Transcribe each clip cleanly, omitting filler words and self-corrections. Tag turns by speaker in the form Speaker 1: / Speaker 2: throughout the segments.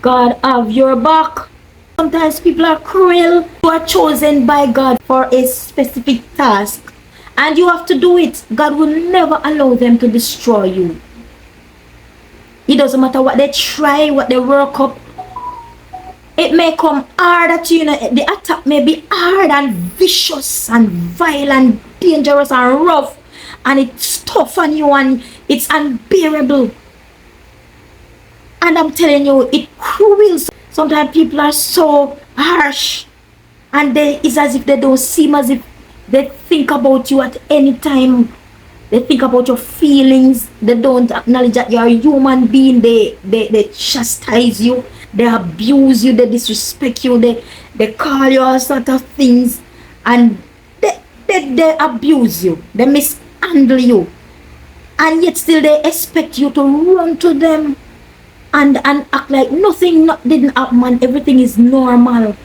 Speaker 1: God have your back. Sometimes people are cruel. You are chosen by God for a specific task, and you have to do it. God will never allow them to destroy you. It doesn't matter what they try, what they work up. It may come hard at you, the attack may be hard and vicious and violent, dangerous and rough, and it's tough on you and it's unbearable. And I'm telling you, it cruel. Sometimes people are so harsh, and it's as if they don't seem as if they think about you at any time. They think about your feelings. They don't acknowledge that you're a human being. They chastise you. They abuse you. They disrespect you. They call you all sort of things. And they abuse you. They mishandle you. And yet still they expect you to run to them and act like nothing didn't happen and everything is normal.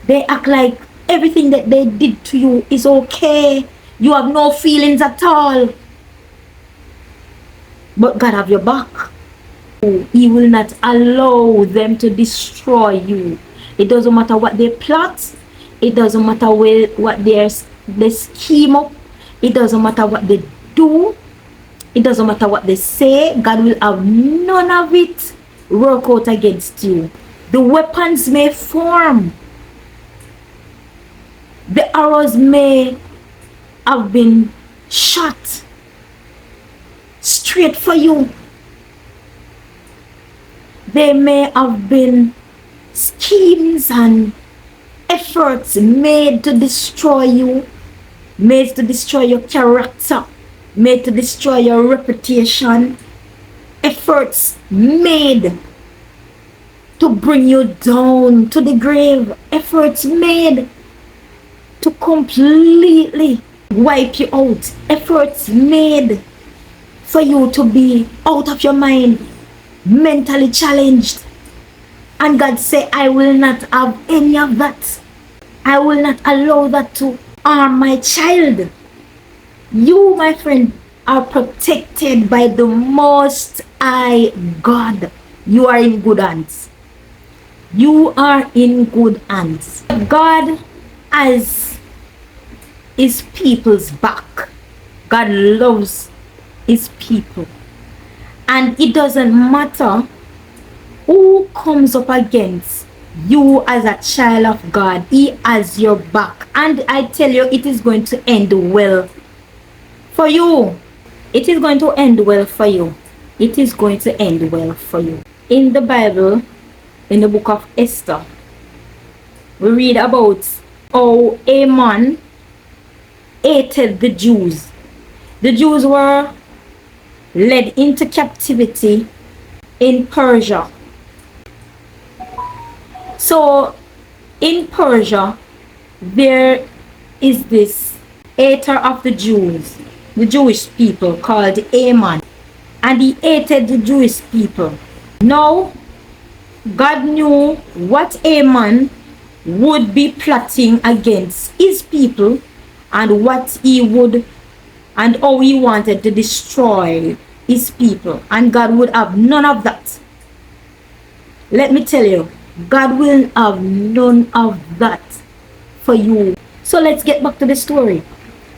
Speaker 1: They act like everything that they did to you is okay. You have no feelings at all. But God have your back. He will not allow them to destroy you. It doesn't matter what they plot. It doesn't matter what they scheme up. It doesn't matter what they do. It doesn't matter what they say. God will have none of it work out against you. The weapons may form. The arrows may have been shot straight for you. There may have been schemes and efforts made to destroy you, made to destroy your character, made to destroy your reputation, efforts made to bring you down to the grave, efforts made to completely wipe you out, efforts made for you to be out of your mind, mentally challenged. And God say, I will not have any of that. I will not allow that to harm my child. You, my friend, are protected by the Most High God. You are in good hands. You are in good hands. God has his people's back. God loves his people. And it doesn't matter who comes up against you as a child of God. He has your back. And I tell you, it is going to end well for you. It is going to end well for you. It is going to end well for you. In the Bible, in the book of Esther, we read about how Haman hated the Jews. The Jews were led into captivity in Persia. So in Persia, there is this hater of the Jews, the Jewish people, called Haman, and he hated the Jewish people. Now God knew what Haman would be plotting against his people, and what he would and how he wanted to destroy his people, and God would have none of that. Let me tell you, God will have none of that for you. So let's get back to the story.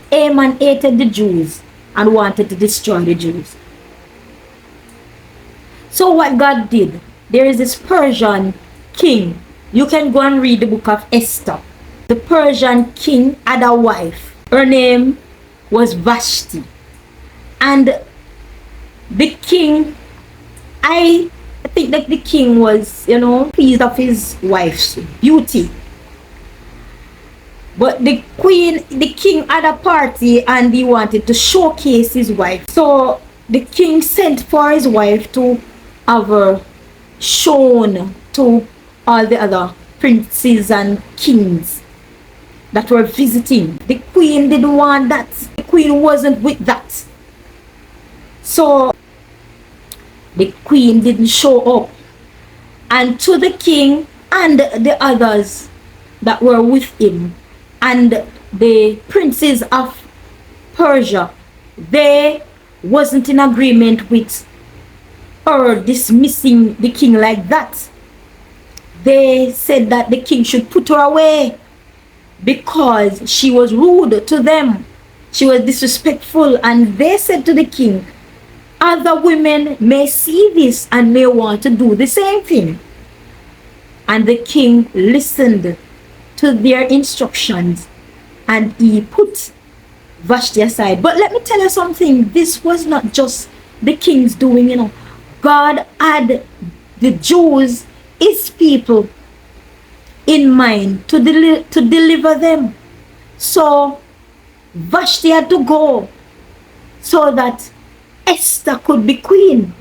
Speaker 1: Haman hated the Jews and wanted to destroy the Jews. So what God did, there is this Persian king. You can go and read the book of Esther. The Persian king had a wife. Her name was Vashti. And the king, I think that the king was, pleased of his wife's beauty. But the king had a party and he wanted to showcase his wife. So the king sent for his wife to have her shown to all the other princes and kings that were visiting. The queen didn't want that. The queen wasn't with that. So the queen didn't show up. And to the king and the others that were with him and the princes of Persia, they wasn't in agreement with her dismissing the king like that. they said that the king should put her away because she was rude to them. She was disrespectful, and they said to the king, other women may see this and may want to do the same thing. And the king listened to their instructions and he put Vashti aside. But let me tell you something, this was not just the king's doing. God had the Jews, his people, in mind to deliver them. So Vashti had to go so that Esther could be queen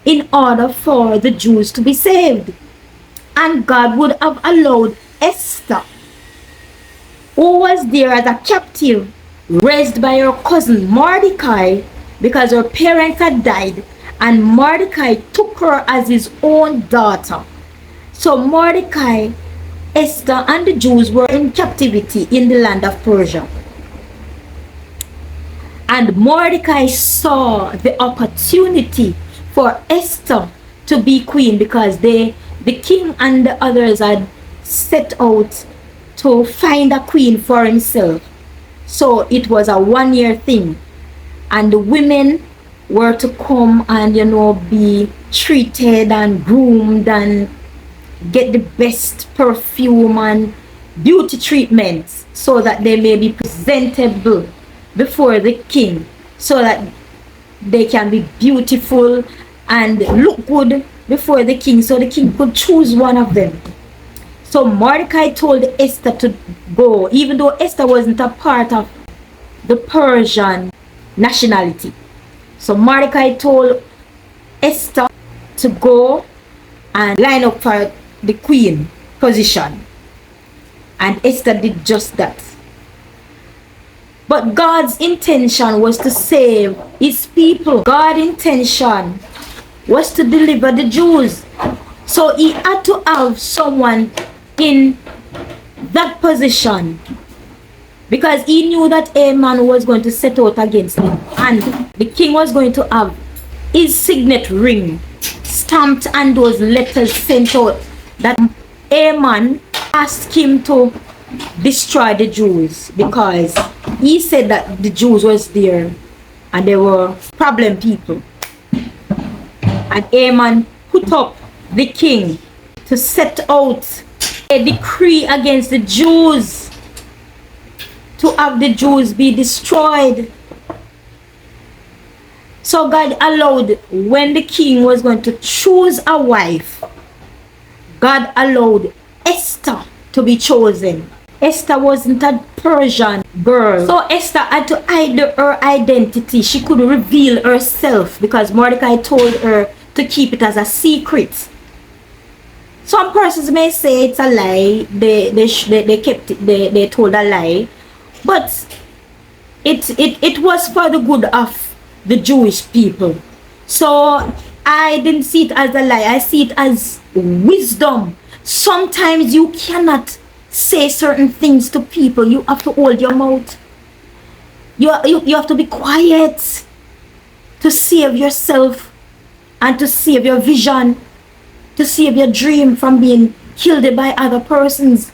Speaker 1: in order for the Jews to be saved. And God would have allowed Esther, who was there as a captive, raised by her cousin Mordecai, because her parents had died, and Mordecai took her as his own daughter. So Mordecai, Esther, and the Jews were in captivity in the land of Persia. And Mordecai saw the opportunity for Esther to be queen because the king and the others had set out to find a queen for himself. So it was a 1-year thing. And the women were to come and, be treated and groomed and get the best perfume and beauty treatments so that they may be presentable before the king, so that they can be beautiful and look good before the king, so the king could choose one of them. So Mordecai told Esther to go, even though Esther wasn't a part of the Persian nationality. So Mordecai told Esther to go and line up for the queen position. And Esther did just that. But God's intention was to save his people. God's intention was to deliver the Jews. So he had to have someone in that position, because he knew that Haman was going to set out against him, and the king was going to have his signet ring stamped and those letters sent out that Haman asked him to destroy the Jews, because he said that the Jews was there and they were problem people. And Haman put up the king to set out a decree against the Jews, to have the Jews be destroyed. So God allowed, when the king was going to choose a wife, God allowed Esther to be chosen. Esther wasn't a Persian girl, so Esther had to hide her identity. She could reveal herself because Mordecai told her to keep it as a secret. Some persons may say it's a lie. They told a lie, but it was for the good of the Jewish people. So I didn't see it as a lie. I see it as wisdom. Sometimes you cannot say certain things to people. You have to hold your mouth. You have to be quiet to save yourself and to save your vision, to save your dream from being killed by other persons.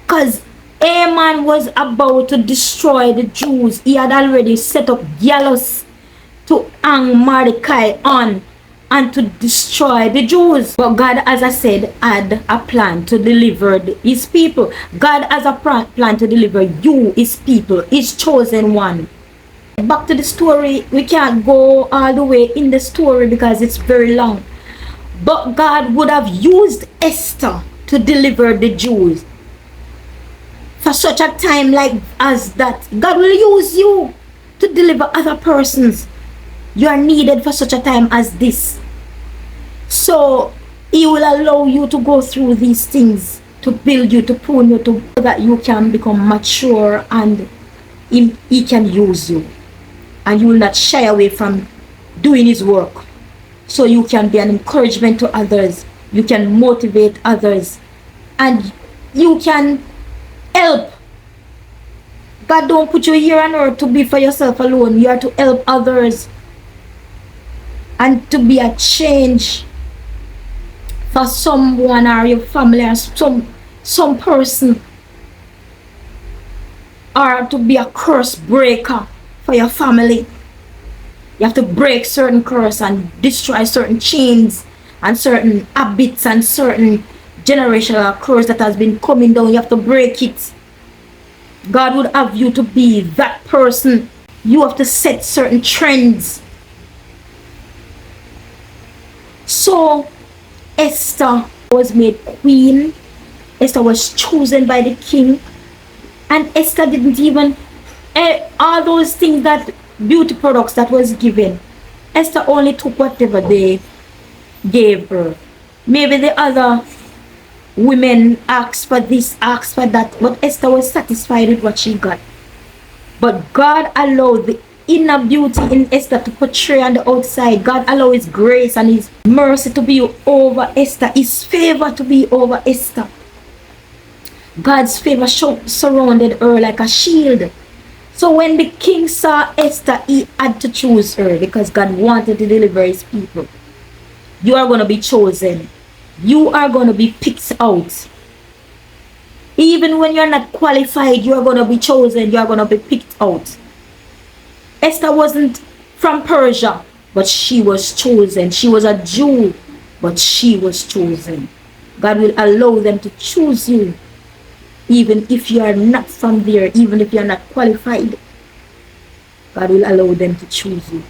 Speaker 1: Because Haman was about to destroy the Jews. He had already set up gallows to hang Mordecai on and to destroy the Jews. But God, as I said, had a plan to deliver his people. God has a plan to deliver you, his people, his chosen one. Back to the story. We can't go all the way in the story because it's very long. But God would have used Esther to deliver the Jews. For such a time like as that, God will use you to deliver other persons. You are needed for such a time as this. So he will allow you to go through these things to build you, to prune you, so that you can become mature and he can use you. And you will not shy away from doing his work. So you can be an encouragement to others. You can motivate others. And you can help. God don't put you here on earth to be for yourself alone. You are to help others and to be a change for someone or your family or some person, or to be a curse breaker for your family. You have to break certain curse and destroy certain chains and certain habits and certain generational curse that has been coming down. You have to break it. God would have you to be that person. You have to set certain trends. So Esther was made queen. Esther was chosen by the king. And Esther didn't even, all those things, that beauty products that was given, Esther only took whatever they gave her. Maybe the other women asked for this, asked for that, but Esther was satisfied with what she got. But God allowed the inner beauty in Esther to portray on the outside. God allowed His grace and His mercy to be over Esther, His favor to be over Esther. God's favor surrounded her like a shield. So when the king saw Esther, he had to choose her because God wanted to deliver His people. You are going to be chosen. You are going to be picked out. Even when you're not qualified, you are going to be chosen. You are going to be picked out. Esther wasn't from Persia, but she was chosen. She was a Jew, but she was chosen. God will allow them to choose you. Even if you are not from there, even if you are not qualified, God will allow them to choose you.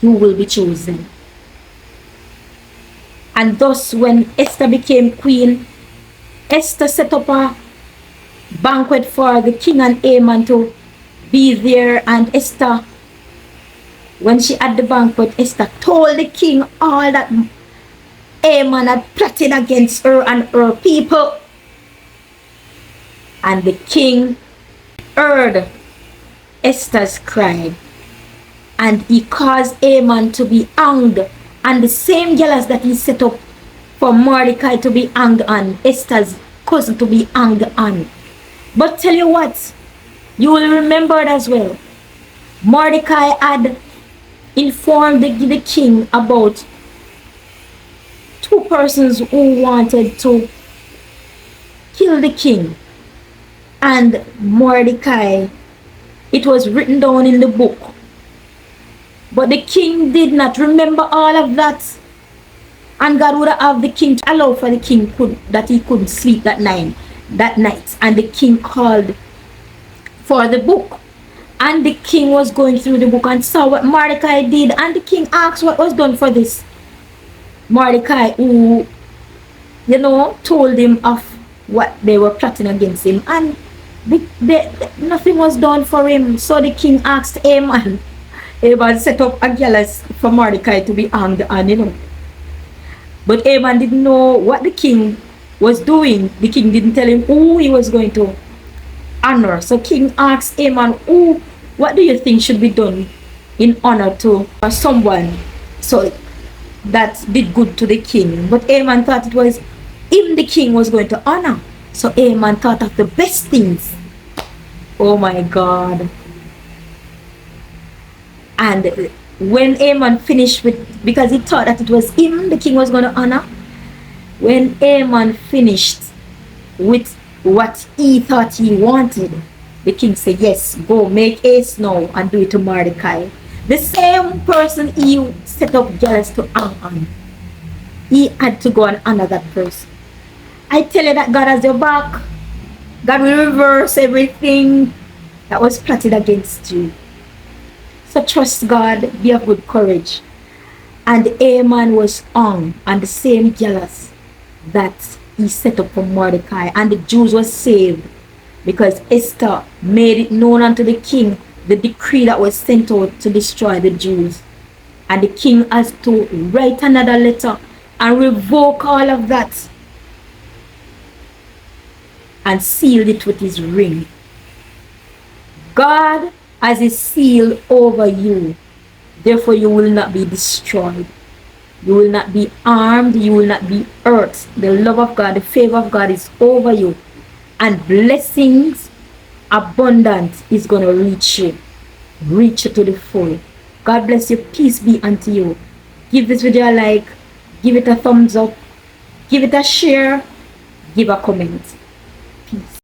Speaker 1: You will be chosen. And thus, when Esther became queen, Esther set up a banquet for the king and Haman to be there. And Esther, when she had the banquet, Esther told the king all that Haman had plotted against her and her people. And the king heard Esther's cry, and he caused Haman to be hanged, and the same gallows that he set up for Mordecai to be hanged on, Esther's cousin to be hanged on. But tell you what, you will remember it as well. Mordecai had informed the king about two persons who wanted to kill the king. And Mordecai, it was written down in the book. But the king did not remember all of that. And God would have the king to allow for the king that he couldn't sleep that night. And the king called for the book. And the king was going through the book and saw what Mordecai did. And the king asked what was done for this. Mordecai, who, told him of what they were plotting against him. And nothing was done for him. So the king asked Haman. Haman set up a gallows for Mordecai to be hanged on, But Haman didn't know what the king was doing. The king didn't tell him who he was going to honor. So king asked Haman, what do you think should be done in honor to someone so that did good to the king? But Haman thought it was him the king was going to honor. So Haman thought of the best things. Oh my God. And when Haman finished because he thought that it was him the king was going to honor, when Haman finished with what he thought he wanted, the king said, yes, go make haste now and do it to Mordecai. The same person he set up gallows to hang on, he had to go and honor that person. I tell you that God has your back. God will reverse everything that was plotted against you. So trust God, be of good courage. And Haman was hung on the same gallows that he set up for Mordecai. And the Jews were saved because Esther made it known unto the king the decree that was sent out to destroy the Jews. And the king has to write another letter and revoke all of that and sealed it with his ring. God has a seal over you. Therefore, you will not be destroyed. You will not be harmed. You will not be hurt. The love of God, the favor of God is over you. And blessings abundant is going to reach you. Reach you to the full. God bless you. Peace be unto you. Give this video a like. Give it a thumbs up. Give it a share, give a comment. Peace.